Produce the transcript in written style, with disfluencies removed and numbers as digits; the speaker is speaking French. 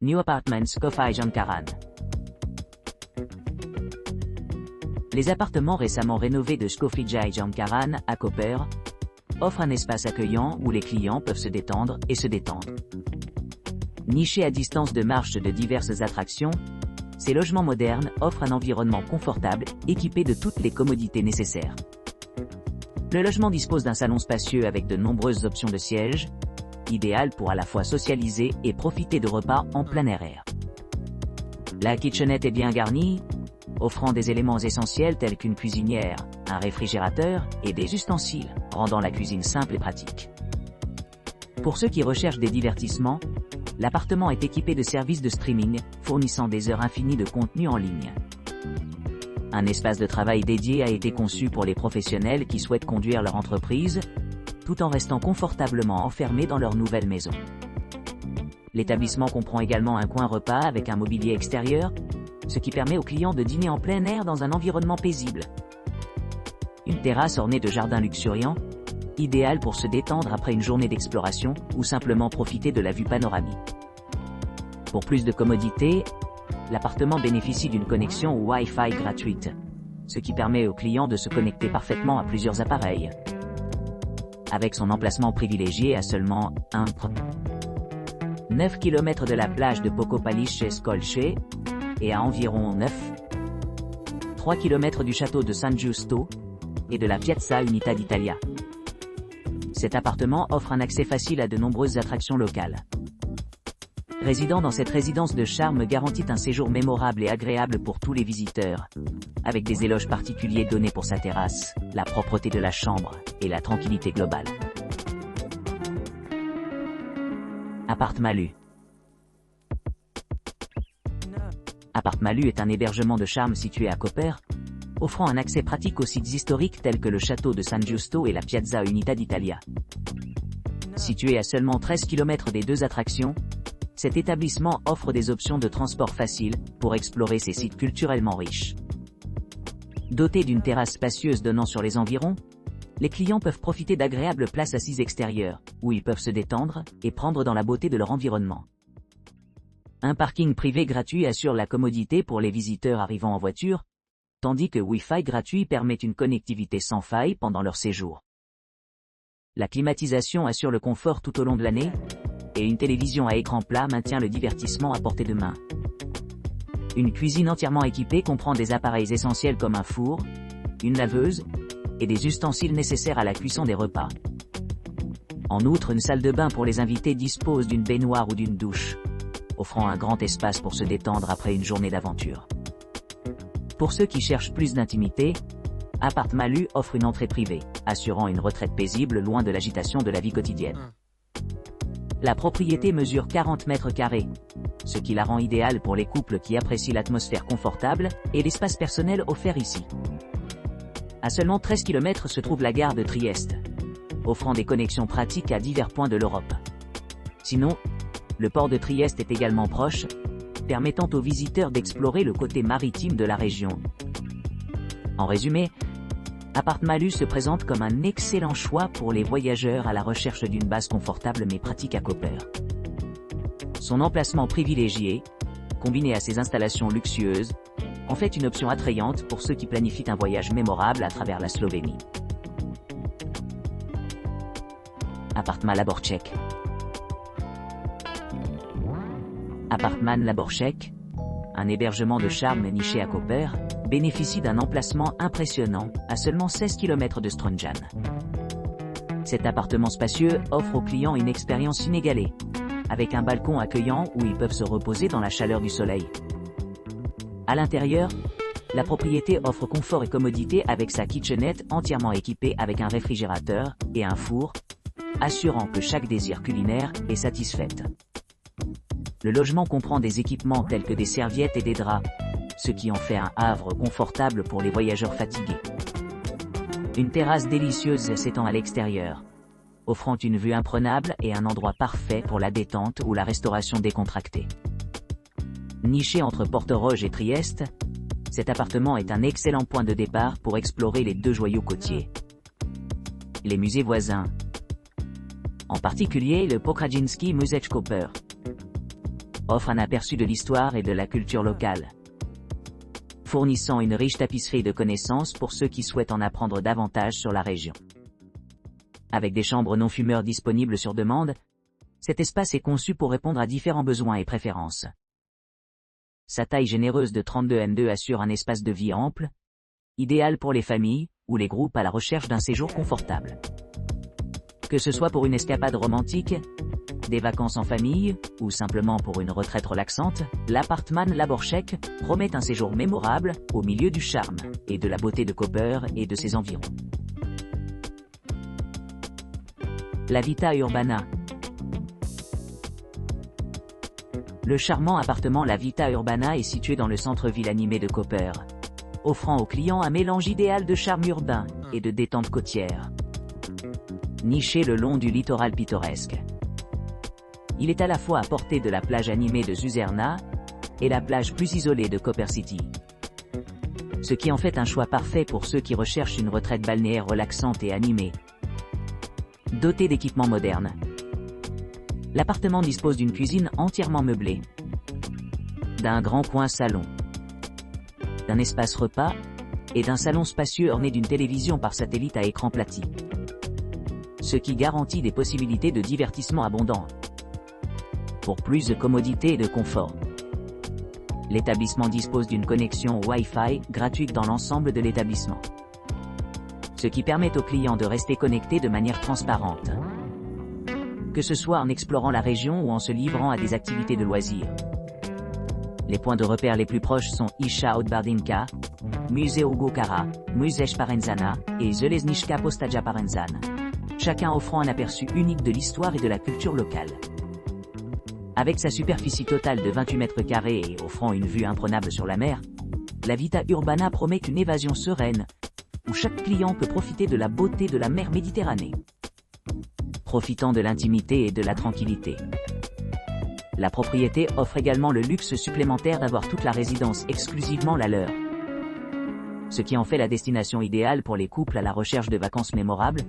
New Apartments Kofai Jankaran. Les appartements récemment rénovés de Skofijai Jankaran, à Koper, offrent un espace accueillant où les clients peuvent se détendre et se détendre. Nichés à distance de marche de diverses attractions, ces logements modernes offrent un environnement confortable, équipé de toutes les commodités nécessaires. Le logement dispose d'un salon spacieux avec de nombreuses options de sièges, idéal pour à la fois socialiser et profiter de repas en plein air. La kitchenette est bien garnie, offrant des éléments essentiels tels qu'une cuisinière, un réfrigérateur et des ustensiles, rendant la cuisine simple et pratique. Pour ceux qui recherchent des divertissements, l'appartement est équipé de services de streaming, fournissant des heures infinies de contenu en ligne. Un espace de travail dédié a été conçu pour les professionnels qui souhaitent conduire leur entreprise, tout en restant confortablement enfermés dans leur nouvelle maison. L'établissement comprend également un coin repas avec un mobilier extérieur, ce qui permet aux clients de dîner en plein air dans un environnement paisible. Une terrasse ornée de jardins luxuriants, idéale pour se détendre après une journée d'exploration ou simplement profiter de la vue panoramique. Pour plus de commodité, l'appartement bénéficie d'une connexion Wi-Fi gratuite, ce qui permet aux clients de se connecter parfaitement à plusieurs appareils. Avec son emplacement privilégié à seulement 9 km de la plage de Pokopalice Skolche et à environ 3 km du château de San Giusto et de la Piazza Unità d'Italia. Cet appartement offre un accès facile à de nombreuses attractions locales. Résidant dans cette résidence de charme garantit un séjour mémorable et agréable pour tous les visiteurs, avec des éloges particuliers donnés pour sa terrasse, la propreté de la chambre et la tranquillité globale. Appart Malu. Appart Malu est un hébergement de charme situé à Koper, offrant un accès pratique aux sites historiques tels que le château de San Giusto et la Piazza Unità d'Italia. Situé à seulement 13 km des deux attractions, cet établissement offre des options de transport faciles pour explorer ces sites culturellement riches. Doté d'une terrasse spacieuse donnant sur les environs, les clients peuvent profiter d'agréables places assises extérieures, où ils peuvent se détendre et prendre dans la beauté de leur environnement. Un parking privé gratuit assure la commodité pour les visiteurs arrivant en voiture, tandis que Wi-Fi gratuit permet une connectivité sans faille pendant leur séjour. La climatisation assure le confort tout au long de l'année, et une télévision à écran plat maintient le divertissement à portée de main. Une cuisine entièrement équipée comprend des appareils essentiels comme un four, une laveuse, et des ustensiles nécessaires à la cuisson des repas. En outre, une salle de bain pour les invités dispose d'une baignoire ou d'une douche, offrant un grand espace pour se détendre après une journée d'aventure. Pour ceux qui cherchent plus d'intimité, Appart Malu offre une entrée privée, assurant une retraite paisible loin de l'agitation de la vie quotidienne. La propriété mesure 40 mètres carrés, ce qui la rend idéale pour les couples qui apprécient l'atmosphère confortable et l'espace personnel offert ici. À seulement 13 km se trouve la gare de Trieste, offrant des connexions pratiques à divers points de l'Europe. Sinon, le port de Trieste est également proche, permettant aux visiteurs d'explorer le côté maritime de la région. En résumé, Appart Malu se présente comme un excellent choix pour les voyageurs à la recherche d'une base confortable mais pratique à Koper. Son emplacement privilégié, combiné à ses installations luxueuses, en fait une option attrayante pour ceux qui planifient un voyage mémorable à travers la Slovénie. Apartman Laborček. Apartman Laborček, un hébergement de charme niché à Koper, bénéficie d'un emplacement impressionnant, à seulement 16 km de Strunjan. Cet appartement spacieux offre aux clients une expérience inégalée, avec un balcon accueillant où ils peuvent se reposer dans la chaleur du soleil. À l'intérieur, la propriété offre confort et commodité avec sa kitchenette entièrement équipée avec un réfrigérateur et un four, assurant que chaque désir culinaire est satisfait. Le logement comprend des équipements tels que des serviettes et des draps, ce qui en fait un havre confortable pour les voyageurs fatigués. Une terrasse délicieuse s'étend à l'extérieur, offrant une vue imprenable et un endroit parfait pour la détente ou la restauration décontractée. Niché entre Portorož et Trieste, cet appartement est un excellent point de départ pour explorer les deux joyaux côtiers. Les musées voisins, en particulier le Pokrajinski Muzej Koper, offre un aperçu de l'histoire et de la culture locale, fournissant une riche tapisserie de connaissances pour ceux qui souhaitent en apprendre davantage sur la région. Avec des chambres non-fumeurs disponibles sur demande, cet espace est conçu pour répondre à différents besoins et préférences. Sa taille généreuse de 32 m² assure un espace de vie ample, idéal pour les familles ou les groupes à la recherche d'un séjour confortable. Que ce soit pour une escapade romantique, des vacances en famille, ou simplement pour une retraite relaxante, l'appartement La Borchec promet un séjour mémorable, au milieu du charme et de la beauté de Koper et de ses environs. La Vita Urbana. Le charmant appartement La Vita Urbana est situé dans le centre-ville animé de Koper, offrant aux clients un mélange idéal de charme urbain et de détente côtière. Niché le long du littoral pittoresque, il est à la fois à portée de la plage animée de Zuzerna et la plage plus isolée de Koper City, ce qui en fait un choix parfait pour ceux qui recherchent une retraite balnéaire relaxante et animée. Doté d'équipements modernes, l'appartement dispose d'une cuisine entièrement meublée, d'un grand coin salon, d'un espace repas et d'un salon spacieux orné d'une télévision par satellite à écran plati, ce qui garantit des possibilités de divertissement abondantes. Pour plus de commodité et de confort, l'établissement dispose d'une connexion Wi-Fi gratuite dans l'ensemble de l'établissement, ce qui permet aux clients de rester connectés de manière transparente, que ce soit en explorant la région ou en se livrant à des activités de loisirs. Les points de repère les plus proches sont Isha Odbardinka, Museo Gokara, Muzej Parenzana et Železnička postaja Parenzan, chacun offrant un aperçu unique de l'histoire et de la culture locale. Avec sa superficie totale de 28 m² et offrant une vue imprenable sur la mer, la Vita Urbana promet une évasion sereine, où chaque client peut profiter de la beauté de la mer Méditerranée, profitant de l'intimité et de la tranquillité. La propriété offre également le luxe supplémentaire d'avoir toute la résidence exclusivement la leur, ce qui en fait la destination idéale pour les couples à la recherche de vacances mémorables,